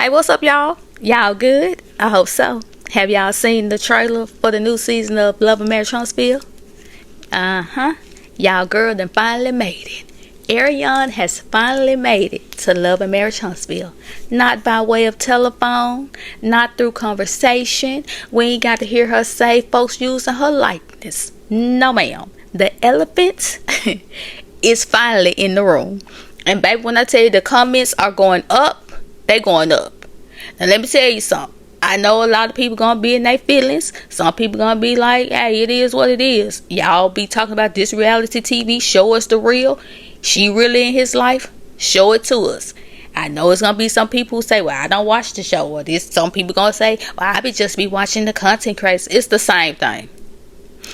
Hey, what's up, y'all? Y'all good? I hope so. Have y'all seen the trailer for the new season of Love Marriage Huntsville? Y'all girl done finally made it. Arionne has finally made it to Love Marriage Huntsville. Not by way of telephone, not through conversation. We ain't got to hear her say folks using her likeness. No, ma'am. The elephant is finally in the room. And baby, when I tell you the comments are going up, they going up. Now let me tell you something. I know a lot of people gonna be in their feelings. Some people gonna be like, hey, it is what it is. Y'all be talking about this reality TV. Show us the real. She really in his life? Show it to us. I know it's gonna be some people who say, well, I don't watch the show. Or this. Some people gonna say, well, I be just be watching the content creators. It's the same thing.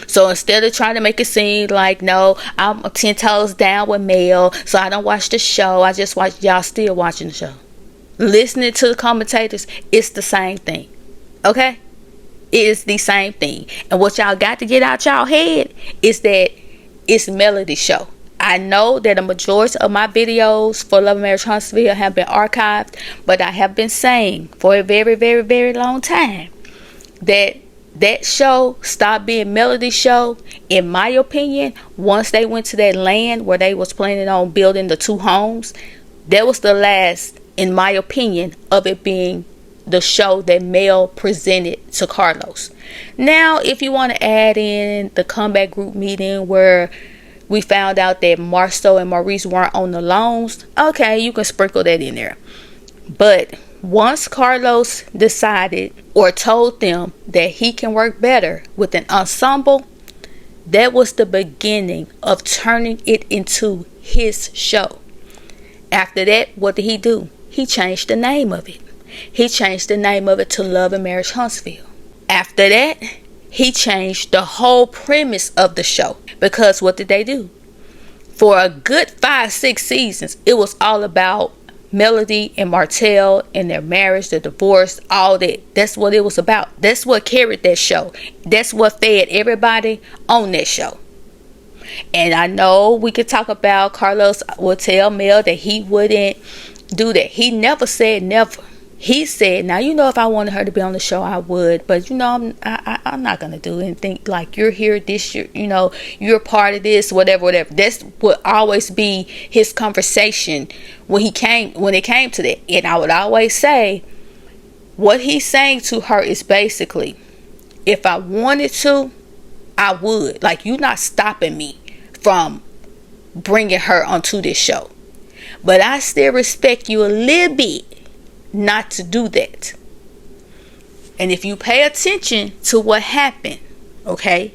So instead of trying to make it seem like, no, I'm 10 toes down with Mel, so I don't watch the show, I just watch, y'all still watching the show. Listening to the commentators, it's the same thing. Okay? It is the same thing. And what y'all got to get out y'all head is that it's Melody show. I know that a majority of my videos for Love Marriage Huntsville have been archived, but I have been saying for a very, very, very long time that show stopped being Melody show, in my opinion, once they went to that land where they was planning on building the 2 homes. That was the last, in my opinion, of it being the show that Mel presented to Carlos. Now, if you want to add in the comeback group meeting where we found out that Marceau and Maurice weren't on the loans, okay, you can sprinkle that in there. But once Carlos decided or told them that he can work better with an ensemble, that was the beginning of turning it into his show. After that, what did he do? He changed the name of it. He changed the name of it to Love and Marriage Huntsville. After that, he changed the whole premise of the show. Because what did they do? For a good 5-6 seasons, it was all about Melody and Martell and their marriage, the divorce, all that. That's what it was about. That's what carried that show. That's what fed everybody on that show. And I know we could talk about Carlos would tell Mel that he wouldn't do that. He never said never. He said, now, if I wanted her to be on the show, I would. But, I'm not going to do anything like you're here this year. You're part of this, whatever. That's would always be his conversation when it came to that. And I would always say, what he's saying to her is basically, if I wanted to, I would. Like, you're not stopping me from bringing her onto this show. But I still respect you a little bit not to do that. And if you pay attention to what happened, okay,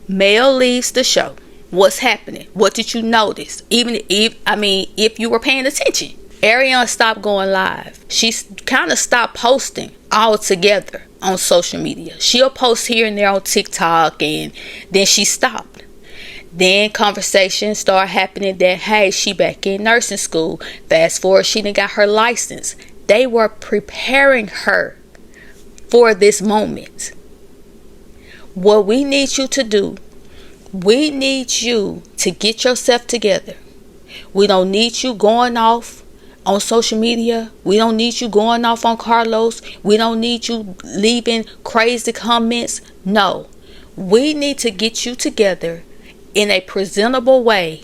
Mel leaves the show. What's happening? What did you notice? If you were paying attention, Arion stopped going live. She kind of stopped posting altogether on social media. She'll post here and there on TikTok, and then she stopped. Then conversations start happening that, hey, she back in nursing school. Fast forward, she done got her license. They were preparing her for this moment. What we need you to do, we need you to get yourself together. We don't need you going off on social media. We don't need you going off on Carlos. We don't need you leaving crazy comments. No, we need to get you together in a presentable way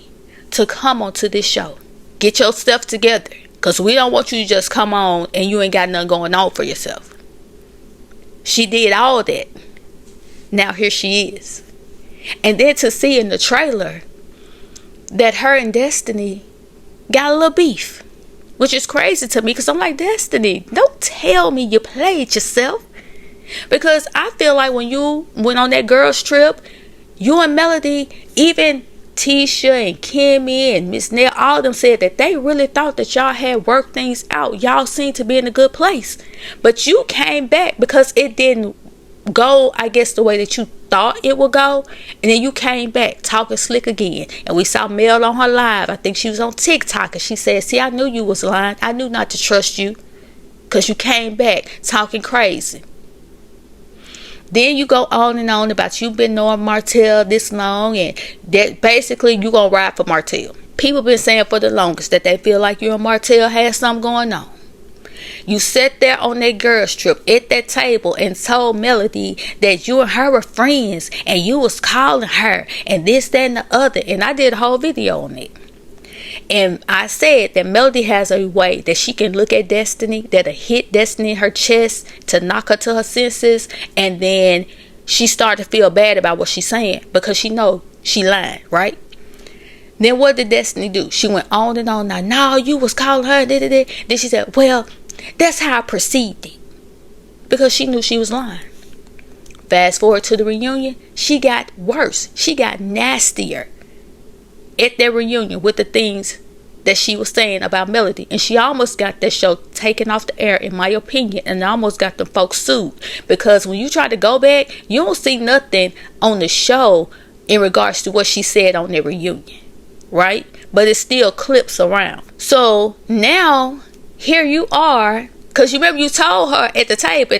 to come onto this show. Get yourself together, because we don't want you to just come on and you ain't got nothing going on for yourself. She did all that. Now here she is. And then to see in the trailer that her and Destiny got a little beef, which is crazy to me, because I'm like, Destiny, don't tell me you played yourself. Because I feel like when you went on that girls trip, you and Melody, even Tisha and Kimmy and Miss Nell, all of them said that they really thought that y'all had worked things out. Y'all seemed to be in a good place. But you came back because it didn't go, I guess, the way that you thought it would go. And then you came back talking slick again. And we saw Mel on her live. I think she was on TikTok. And she said, see, I knew you was lying. I knew not to trust you, because you came back talking crazy. Then you go on and on about you been knowing Martell this long, and that basically you gonna ride for Martell. People been saying for the longest that they feel like you and Martell had something going on. You sat there on that girls trip at that table and told Melody that you and her were friends and you was calling her and this, that, and the other. And I did a whole video on it. And I said that Melody has a way that she can look at Destiny, that'll hit Destiny in her chest to knock her to her senses. And then she started to feel bad about what she's saying because she know she lying, right? Then what did Destiny do? She went on and on. Now, no, you was calling her. Then she said, well, that's how I perceived it. Because she knew she was lying. Fast forward to the reunion. She got worse. She got nastier at their reunion with the things that she was saying about Melody. And she almost got that show taken off the air, in my opinion. And almost got the folks sued. Because when you try to go back, you don't see nothing on the show in regards to what she said on their reunion. Right? But it still clips around. So now here you are, because you remember you told her at the tape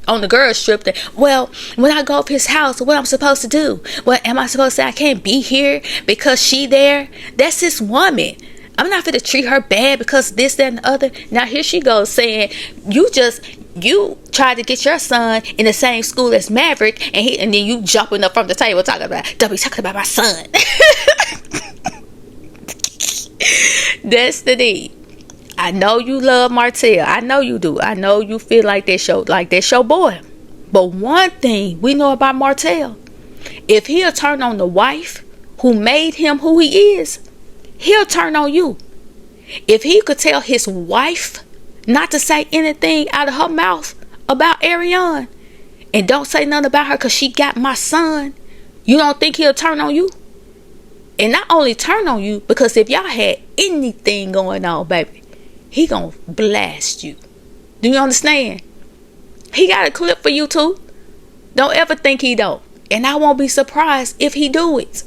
on the girls trip that, well, when I go up his house, what I'm supposed to do? What am I supposed to say? I can't be here because she there? That's his woman. I'm not going to treat her bad because this, that, and the other. Now here she goes saying, you tried to get your son in the same school as Maverick, and then you jumping up from the table talking about, don't be talking about my son. Destiny, I know you love Martell. I know you do. I know you feel like that's your boy. But one thing we know about Martell, if he'll turn on the wife who made him who he is, he'll turn on you. If he could tell his wife not to say anything out of her mouth about Arion, and don't say nothing about her because she got my son, you don't think he'll turn on you? And not only turn on you, because if y'all had anything going on, baby, he gonna blast you. Do you understand? He got a clip for you too. Don't ever think he don't. And I won't be surprised if he do it.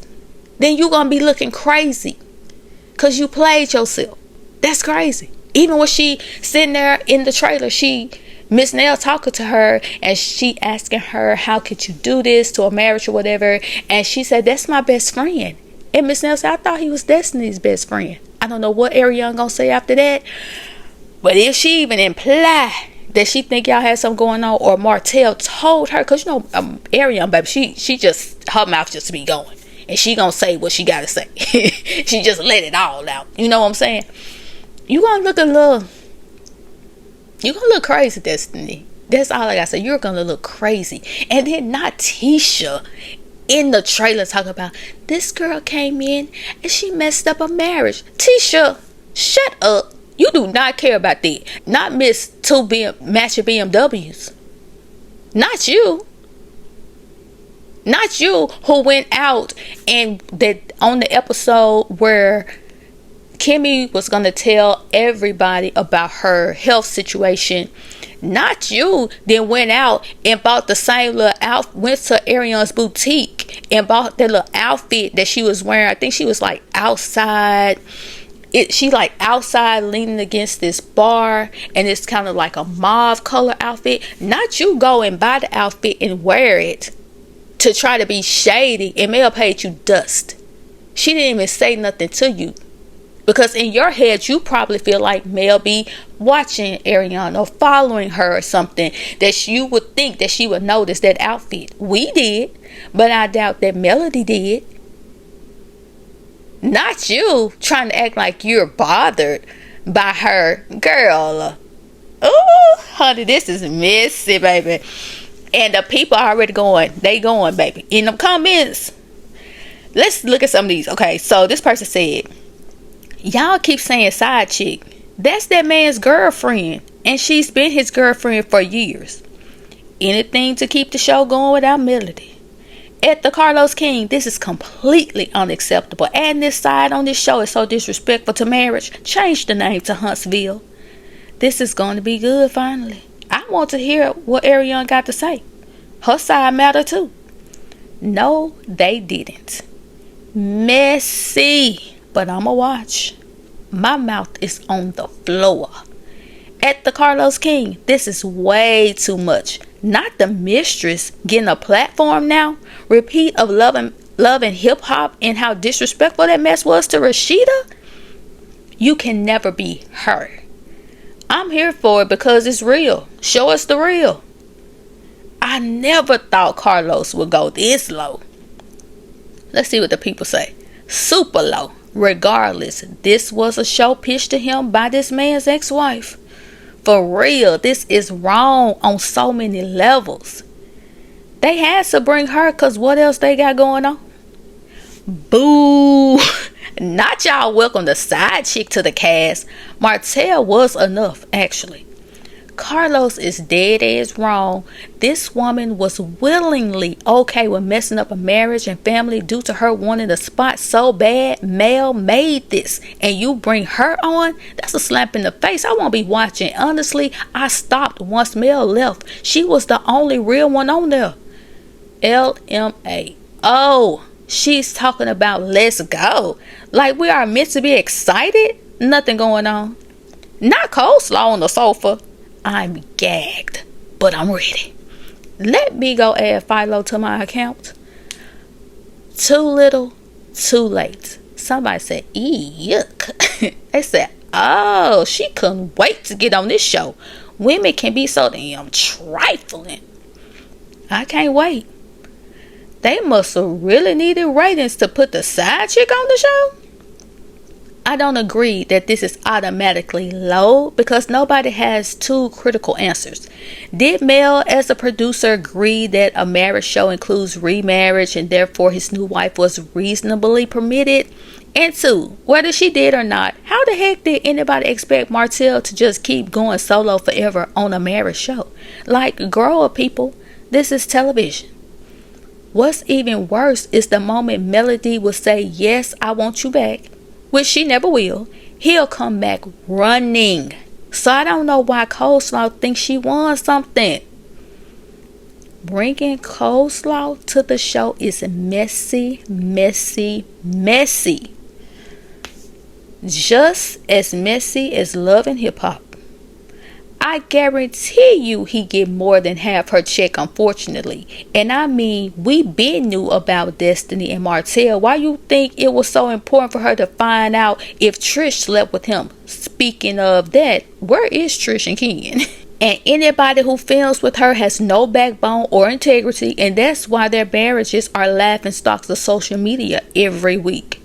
Then you gonna be looking crazy, because you played yourself. That's crazy. Even when she sitting there in the trailer, Miss Nell talking to her, and she asking her, how could you do this to a marriage or whatever? And she said, that's my best friend. And Miss Nell said, I thought he was Destiny's best friend. I don't know what Arion gonna say after that. But if she even imply that she think y'all had something going on, or Martell told her, because you know, Arion, baby, she just, her mouth just be going. And she gonna say what she gotta say. She just let it all out. You know what I'm saying? You gonna look crazy, Destiny. That's all I gotta say. You're gonna look crazy. And then not Tisha in the trailer talking about, this girl came in and she messed up a marriage. Tisha, shut up. You do not care about that. Not Miss 2 matching BMWs. Not you. Not you, who went out and that on the episode where Kimmy was going to tell everybody about her health situation. Not you then went out and bought the same little outfit, went to Arionne's boutique and bought that little outfit that she was wearing. I think she was like outside. She like outside leaning against this bar, and it's kind of like a mauve color outfit. Not you go and buy the outfit and wear it to try to be shady, and Mel paid you dust. She didn't even say nothing to you. Because in your head, you probably feel like Mel be watching Arionne or following her or something, that you would think that she would notice that outfit. We did, but I doubt that Melody did. Not you trying to act like you're bothered by her. Girl, oh, honey, this is messy, baby. And the people are already going. They going, baby. In the comments, let's look at some of these. Okay, so this person said, y'all keep saying side chick. That's that man's girlfriend, and she's been his girlfriend for years. Anything to keep the show going without Melody. At the Carlos King, this is completely unacceptable. Adding this side on this show is so disrespectful to marriage. Change the name to Huntsville. This is going to be good finally. I want to hear what Arion got to say. Her side matter too. No, they didn't. Messy. But I'ma watch. My mouth is on the floor. At the Carlos King, this is way too much. Not the mistress getting a platform now. Repeat of love and hip hop, and how disrespectful that mess was to Rashida. You can never be her. I'm here for it because it's real. Show us the real. I never thought Carlos would go this low. Let's see what the people say. Super low. Regardless, this was a show pitched to him by this man's ex-wife. For real, this is wrong on so many levels. They had to bring her because what else they got going on? Boo. Not y'all welcome the side chick to the cast. Martell was enough, actually. Carlos is dead ass wrong. This woman was willingly okay with messing up a marriage and family due to her wanting a spot so bad. Mel made this, and you bring her on? That's a slap in the face. I won't be watching. Honestly, I stopped once Mel left. She was the only real one on there. LMA. Oh, she's talking about let's go. Like we are meant to be excited? Nothing going on. Not coleslaw on the sofa. I'm gagged, but I'm ready. Let me go add Philo to my account. Too little, too late. Somebody said, yuck. They said, oh, she couldn't wait to get on this show. Women can be so damn trifling. I can't wait. They must have really needed ratings to put the side chick on the show. I don't agree that this is automatically low because nobody has two critical answers. Did Mel, as a producer, agree that a marriage show includes remarriage and therefore his new wife was reasonably permitted? And two, whether she did or not, how the heck did anybody expect Martell to just keep going solo forever on a marriage show? Like, grow up, people. This is television. What's even worse is the moment Melody will say, yes, I want you back, which she never will, he'll come back running. So I don't know why Coleslaw thinks she won something. Bringing Coleslaw to the show is messy, messy, messy. Just as messy as Love and Hip Hop. I guarantee you he get more than half her check, unfortunately. And I mean, we been knew about Destiny and Martell. Why you think it was so important for her to find out if Trish slept with him? Speaking of that, where is Trish and Ken? And anybody who films with her has no backbone or integrity, and that's why their marriages are laughing stocks of social media every week.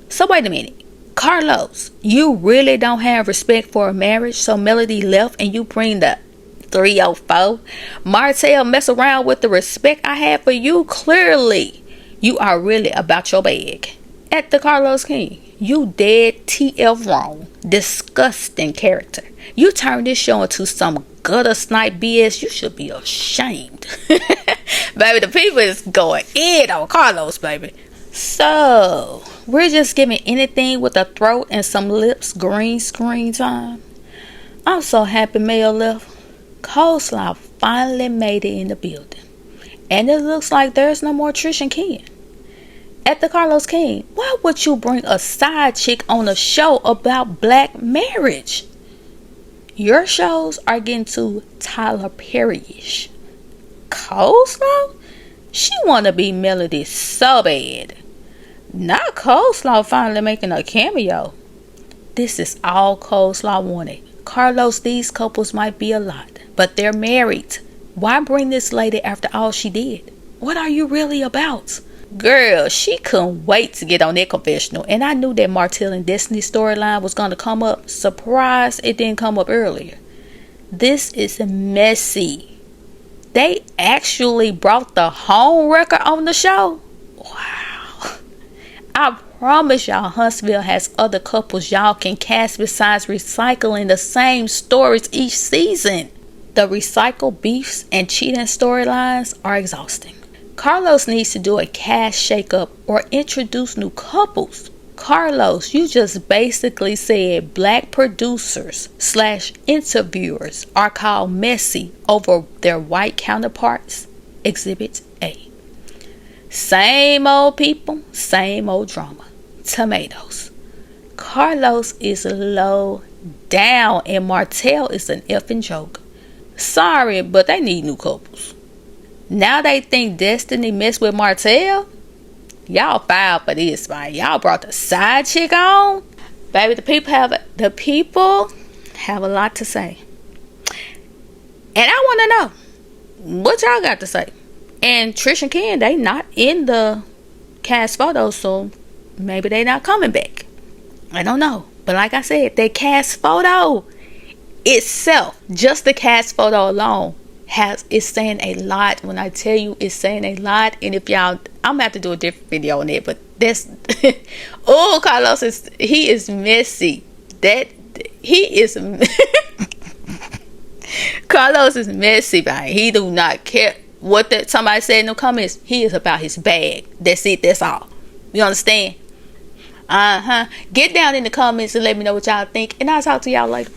So wait a minute. Carlos, you really don't have respect for a marriage, so Melody left and you bring the 304. Martell mess around with the respect I have for you. Clearly, you are really about your bag. At the Carlos King, you dead TF wrong. Disgusting character. You turned this show into some gutter snipe BS. You should be ashamed. Baby, the people is going in on Carlos, baby. So, we're just giving anything with a throat and some lips green screen time. I'm so happy Mel left. Coleslaw finally made it in the building. And it looks like there's no more Trish and Ken. At the Carlos King, why would you bring a side chick on a show about black marriage? Your shows are getting too Tyler Perry-ish. Coleslaw? She wanna be Melody so bad. Not Coleslaw finally making a cameo. This is all Coleslaw wanted. Carlos, these couples might be a lot, but they're married. Why bring this lady after all she did? What are you really about? Girl, she couldn't wait to get on that confessional, and I knew that Martell and Destiny storyline was going to come up. Surprised it didn't come up earlier. This is messy. They actually brought the home record on the show? Wow. I promise y'all Huntsville has other couples y'all can cast besides recycling the same stories each season. The recycled beefs and cheating storylines are exhausting. Carlos needs to do a cast shakeup or introduce new couples. Carlos, you just basically said black producers / interviewers are called messy over their white counterparts. Exhibit A. Same old people, same old drama. Tomatoes. Carlos is low down and Martell is an effing joke. Sorry, but they need new couples. Now they think Destiny messed with Martell? Y'all filed for this, man. Y'all brought the side chick on? Baby, the people have a lot to say. And I want to know what y'all got to say. And Trish and Ken, they not in the cast photos, so maybe they not coming back. I don't know. But like I said, that cast photo itself, just the cast photo alone, is saying a lot. When I tell you it's saying a lot. And if y'all, I'm gonna have to do a different video on it, but that's oh, Carlos he is messy. Carlos is messy, man. He do not care what that somebody said in the comments. He is about his bag. That's it. That's all. You understand? Get down in the comments and let me know what y'all think, and I'll talk to y'all later.